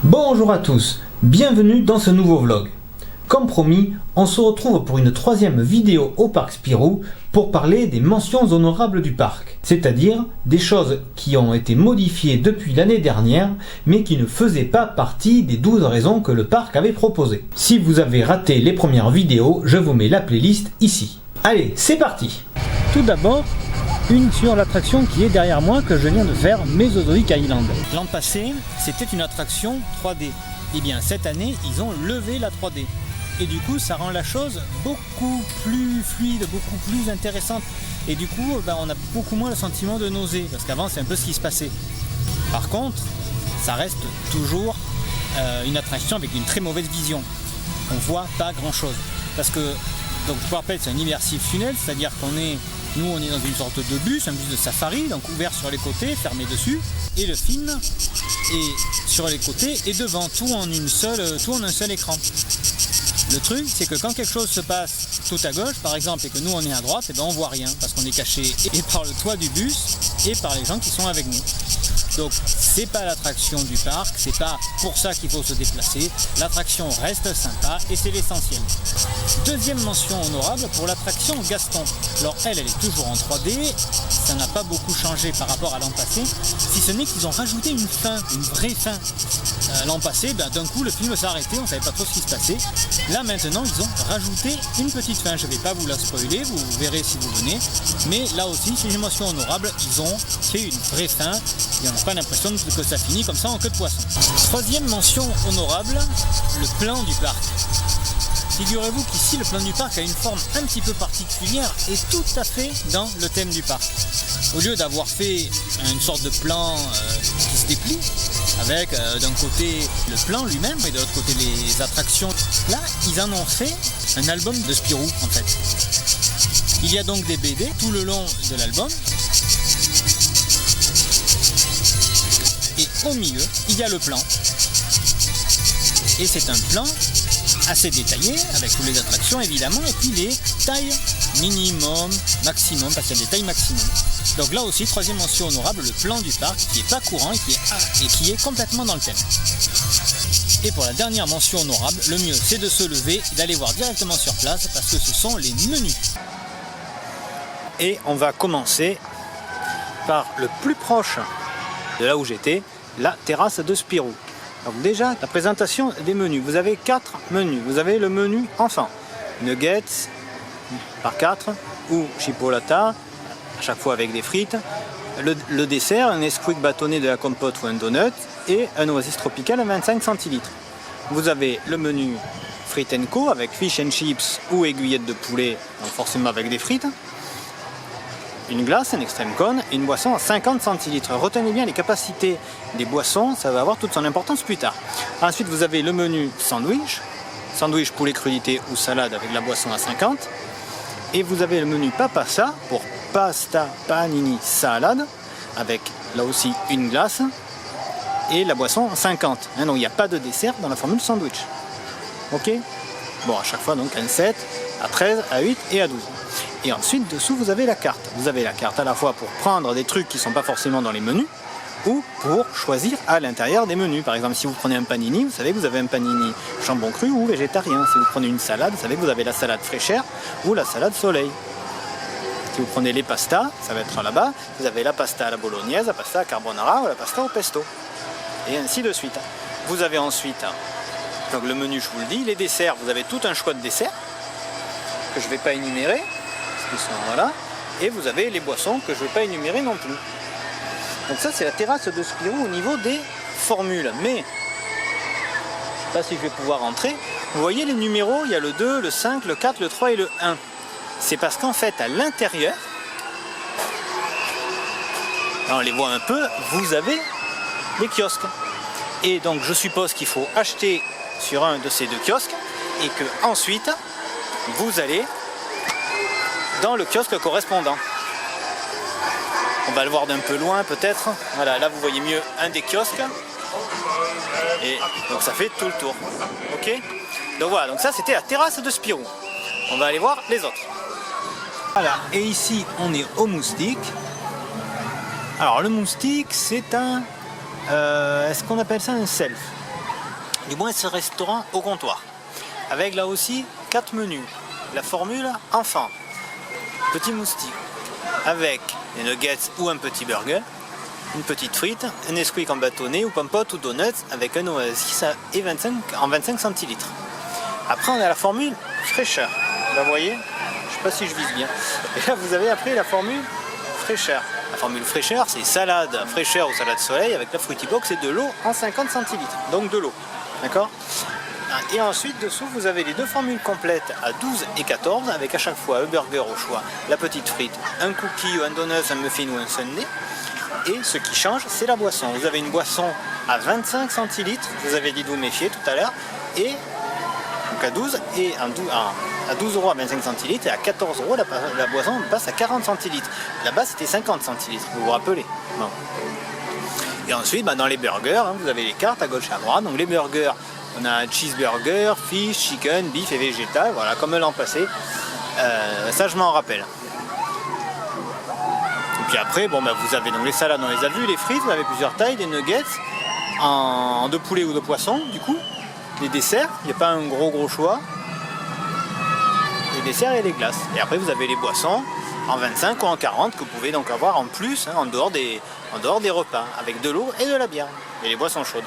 Bonjour à tous, bienvenue dans ce nouveau vlog. Comme promis, on se retrouve pour une troisième vidéo au parc Spirou pour parler des mentions honorables du parc, c'est-à-dire des choses qui ont été modifiées depuis l'année dernière mais qui ne faisaient pas partie des 12 raisons que le parc avait proposées. Si vous avez raté les premières vidéos, je vous mets la playlist ici. Allez, c'est parti! Tout d'abord, une sur l'attraction qui est derrière moi que je viens de faire, Mesozoic Island. L'an passé, c'était une attraction 3D. Et bien cette année, ils ont levé la 3D. Et du coup, ça rend la chose beaucoup plus fluide, beaucoup plus intéressante. Et du coup, on a beaucoup moins le sentiment de nausée, parce qu'avant, c'est un peu ce qui se passait. Par contre, ça reste toujours une attraction avec une très mauvaise vision. On voit pas grand-chose. Parce que, donc je vous rappelle, c'est un immersif tunnel, c'est-à-dire nous on est dans une sorte de bus, un bus de safari, donc ouvert sur les côtés, fermé dessus, et le film est sur les côtés et devant, tout en un seul écran. Le truc, c'est que quand quelque chose se passe tout à gauche, par exemple, et que nous on est à droite, et on voit rien, parce qu'on est caché et par le toit du bus et par les gens qui sont avec nous. Donc c'est pas l'attraction du parc, c'est pas pour ça qu'il faut se déplacer, l'attraction reste sympa et c'est l'essentiel. Deuxième mention honorable pour l'attraction Gaston. Alors elle est toujours en 3D, ça n'a pas beaucoup changé par rapport à l'an passé, si ce n'est qu'ils ont rajouté une fin, une vraie fin. L'an passé, d'un coup le film s'est arrêté, on ne savait pas trop ce qui se passait. Là maintenant ils ont rajouté une petite fin, je ne vais pas vous la spoiler, vous verrez si vous venez, mais là aussi c'est une mention honorable, ils ont fait une vraie fin, et on n'a pas l'impression que ça finit comme ça en queue de poisson. Troisième mention honorable, le plan du parc. Figurez-vous qu'ici le plan du parc a une forme un petit peu particulière et tout à fait dans le thème du parc. Au lieu d'avoir fait une sorte de plan qui se déplie, avec d'un côté le plan lui-même et de l'autre côté les attractions, là ils en ont fait un album de Spirou en fait. Il y a donc des BD tout le long de l'album. Et au milieu, il y a le plan. Et c'est un plan assez détaillé, avec toutes les attractions évidemment, et puis les tailles minimum, maximum, parce qu'il y a des tailles maximum. Donc là aussi, troisième mention honorable, le plan du parc, qui n'est pas courant et qui est complètement dans le thème. Et pour la dernière mention honorable, le mieux c'est de se lever et d'aller voir directement sur place, parce que ce sont les menus. Et on va commencer par le plus proche de là où j'étais, la terrasse de Spirou. Donc déjà, la présentation des menus. Vous avez 4 menus. Vous avez le menu enfant, nuggets par 4 ou chipolata, à chaque fois avec des frites. Le dessert, un Nesquik bâtonné de la compote ou un donut et un oasis tropical à 25 centilitres. Vous avez le menu frites & co avec fish and chips ou aiguillettes de poulet, donc forcément avec des frites. Une glace, un extrême cone et une boisson à 50 centilitres. Retenez bien les capacités des boissons, ça va avoir toute son importance plus tard. Ensuite, vous avez le menu sandwich, sandwich poulet crudité ou salade avec la boisson à 50. Et vous avez le menu papassa pour pasta, panini, salade, avec là aussi une glace et la boisson à 50. Donc il n'y a pas de dessert dans la formule sandwich. Ok? Bon, à chaque fois donc un 7, à 13, à 8 et à 12. Et ensuite, dessous, vous avez la carte. Vous avez la carte à la fois pour prendre des trucs qui ne sont pas forcément dans les menus ou pour choisir à l'intérieur des menus. Par exemple, si vous prenez un panini, vous savez que vous avez un panini jambon cru ou végétarien. Si vous prenez une salade, vous savez que vous avez la salade fraîcheur ou la salade soleil. Si vous prenez les pastas, ça va être là-bas, vous avez la pasta à la bolognaise, la pasta à carbonara ou la pasta au pesto. Et ainsi de suite. Vous avez ensuite, donc le menu, je vous le dis, les desserts, vous avez tout un choix de desserts que je ne vais pas énumérer. Voilà. Et vous avez les boissons que je ne vais pas énumérer non plus. Donc ça c'est la terrasse de Spirou au niveau des formules. Mais, je ne sais pas si je vais pouvoir rentrer. Vous voyez les numéros, il y a le 2, le 5, le 4, le 3 et le 1. C'est parce qu'en fait à l'intérieur, on les voit un peu, vous avez les kiosques. Et donc je suppose qu'il faut acheter sur un de ces deux kiosques et que ensuite vous allez dans le kiosque correspondant. On va le voir d'un peu loin peut-être. Voilà, là vous voyez mieux un des kiosques. Et donc ça fait tout le tour. Ok? Donc voilà, donc ça c'était la terrasse de Spirou. On va aller voir les autres. Voilà, et ici on est au moustique. Alors le moustique c'est un... est-ce qu'on appelle ça un self? du moins ce restaurant au comptoir. Avec là aussi 4 menus. La formule enfant, petit moustique, avec des nuggets ou un petit burger, une petite frite, un Nesquik en bâtonnet ou pompote ou donuts avec un oasis en 25 centilitres. Après on a la formule fraîcheur. Là vous voyez, je sais pas si je vise bien. Et là vous avez après la formule fraîcheur. La formule fraîcheur c'est salade fraîcheur ou salade soleil avec la fruity box et de l'eau en 50 centilitres. Donc de l'eau. D'accord ? Et ensuite dessous vous avez les deux formules complètes à 12 et 14 avec à chaque fois un burger au choix, la petite frite, un cookie ou un donut, un muffin ou un sundae. Et ce qui change c'est la boisson. Vous avez une boisson à 25 centilitres, je vous avais dit de vous méfier tout à l'heure, et donc à 12 et à 12 euros à 25 centilitres et à 14 euros la boisson passe à 40 centilitres. Là-bas c'était 50 centilitres, vous vous rappelez. Bon. Et ensuite dans les burgers, vous avez les cartes à gauche et à droite. Donc les burgers, on a un cheeseburger, fish, chicken, beef et végétal, voilà, comme l'an passé. Ça je m'en rappelle. Et puis après, vous avez donc les salades, on les a vues, les frites, vous avez plusieurs tailles, des nuggets en de poulet ou de poisson, du coup. Les desserts, il n'y a pas un gros choix. Les desserts et les glaces. Et après vous avez les boissons en 25 ou en 40 que vous pouvez donc avoir en plus, en dehors des repas, avec de l'eau et de la bière. Et les boissons chaudes.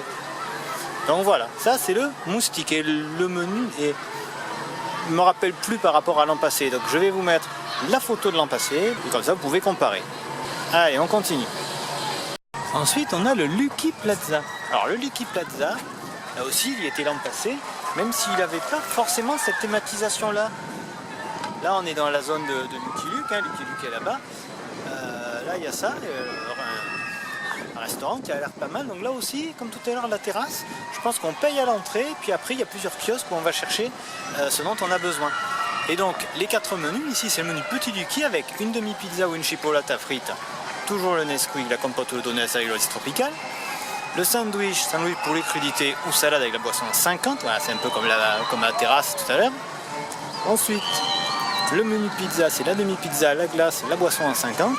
Donc voilà, ça c'est le moustique et le menu et je ne me rappelle plus par rapport à l'an passé. Donc je vais vous mettre la photo de l'an passé et comme ça vous pouvez comparer. Allez, on continue. Ensuite on a le Lucky Plaza. Alors le Lucky Plaza, là aussi il y était l'an passé, même s'il n'avait pas forcément cette thématisation là. Là on est dans la zone de Lucky Luke, Lucky Luke est là-bas. Là il y a ça. Un restaurant qui a l'air pas mal, donc là aussi comme tout à l'heure la terrasse, je pense qu'on paye à l'entrée puis après il y a plusieurs kiosques où on va chercher ce dont on a besoin. Et donc les 4 menus, ici c'est le menu petit Lucky avec une demi-pizza ou une chipolata frite, toujours le Nesquik, la compote ou le donut avec l'oasis tropical, le sandwich pour les crudités ou salade avec la boisson à 50, voilà, c'est un peu comme la terrasse tout à l'heure. Ensuite le menu pizza c'est la demi-pizza, la glace, la boisson à 50.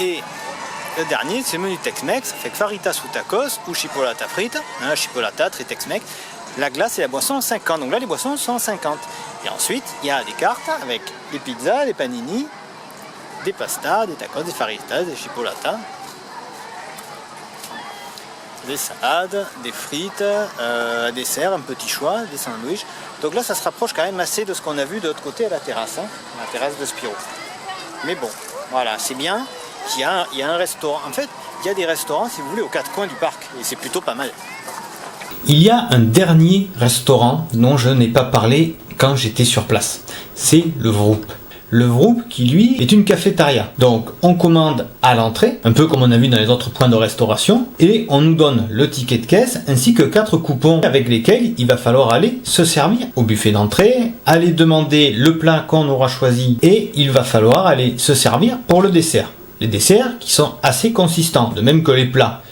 Et le dernier, c'est le menu Tex-Mex avec faritas ou tacos ou chipolata frite, chipolata, très Tex-Mex, la glace et la boisson en 50. Donc là, les boissons sont en 50. Et ensuite, il y a des cartes avec des pizzas, des panini, des pastas, des tacos, des faritas, des chipolatas, des salades, des frites, un dessert, un petit choix, des sandwichs. Donc là, ça se rapproche quand même assez de ce qu'on a vu de l'autre côté à la terrasse, la terrasse de Spirou. Mais bon, voilà, c'est bien. Il y a un restaurant. En fait, il y a des restaurants, si vous voulez, aux 4 coins du parc. Et c'est plutôt pas mal. Il y a un dernier restaurant dont je n'ai pas parlé quand j'étais sur place. C'est le Vroop. Le Vroop qui, lui, est une cafétéria. Donc, on commande à l'entrée, un peu comme on a vu dans les autres points de restauration, et on nous donne le ticket de caisse ainsi que 4 coupons avec lesquels il va falloir aller se servir au buffet d'entrée, aller demander le plat qu'on aura choisi et il va falloir aller se servir pour le dessert. Les desserts qui sont assez consistants, de même que les plats.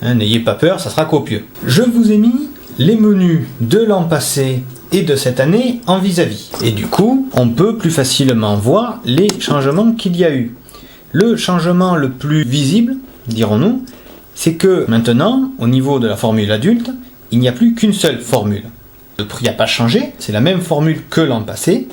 N'ayez pas peur, ça sera copieux. Je vous ai mis les menus de l'an passé et de cette année en vis-à-vis. Et du coup, on peut plus facilement voir les changements qu'il y a eu. Le changement le plus visible, dirons-nous, c'est que maintenant, au niveau de la formule adulte, il n'y a plus qu'une seule formule. Le prix n'a pas changé, c'est la même formule que l'an passé.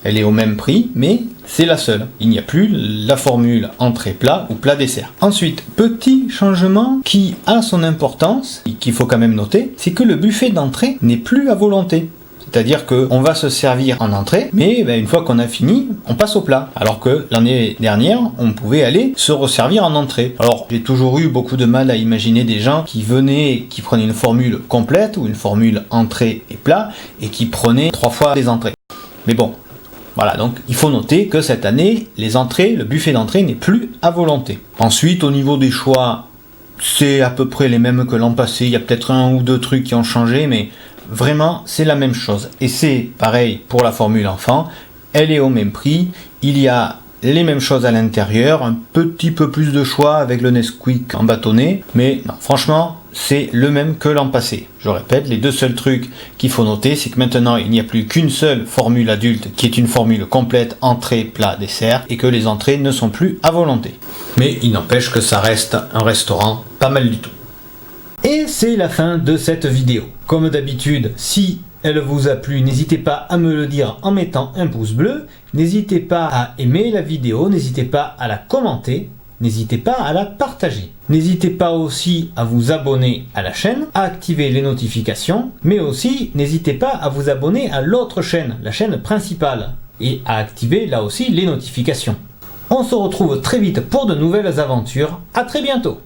Elle est au même prix, mais c'est la seule. Il n'y a plus la formule entrée-plat ou plat-dessert. Ensuite, petit changement qui a son importance, et qu'il faut quand même noter, c'est que le buffet d'entrée n'est plus à volonté. C'est-à-dire qu'on va se servir en entrée, mais une fois qu'on a fini, on passe au plat. Alors que l'année dernière, on pouvait aller se resservir en entrée. Alors, j'ai toujours eu beaucoup de mal à imaginer des gens qui venaient, qui prenaient une formule complète ou une formule entrée et plat, et qui prenaient 3 fois les entrées. Mais bon. Voilà, donc il faut noter que cette année, les entrées, le buffet d'entrée n'est plus à volonté. Ensuite, au niveau des choix, c'est à peu près les mêmes que l'an passé. Il y a peut-être 1 ou 2 trucs qui ont changé, mais vraiment, c'est la même chose. Et c'est pareil pour la formule enfant. Elle est au même prix. Il y a les mêmes choses à l'intérieur. Un petit peu plus de choix avec le Nesquik en bâtonnet. Mais non, franchement, c'est le même que l'an passé. Je répète, les 2 seuls trucs qu'il faut noter, c'est que maintenant il n'y a plus qu'une seule formule adulte qui est une formule complète entrée, plat, dessert et que les entrées ne sont plus à volonté. Mais il n'empêche que ça reste un restaurant pas mal du tout. Et Et c'est la fin de cette vidéo. Comme d'habitude, si elle vous a plu, n'hésitez pas à me le dire en mettant un pouce bleu, n'hésitez pas à aimer la vidéo, n'hésitez pas à la commenter, n'hésitez pas à la partager. N'hésitez pas aussi à vous abonner à la chaîne, à activer les notifications, mais aussi n'hésitez pas à vous abonner à l'autre chaîne, la chaîne principale, et à activer là aussi les notifications. On se retrouve très vite pour de nouvelles aventures. À très bientôt!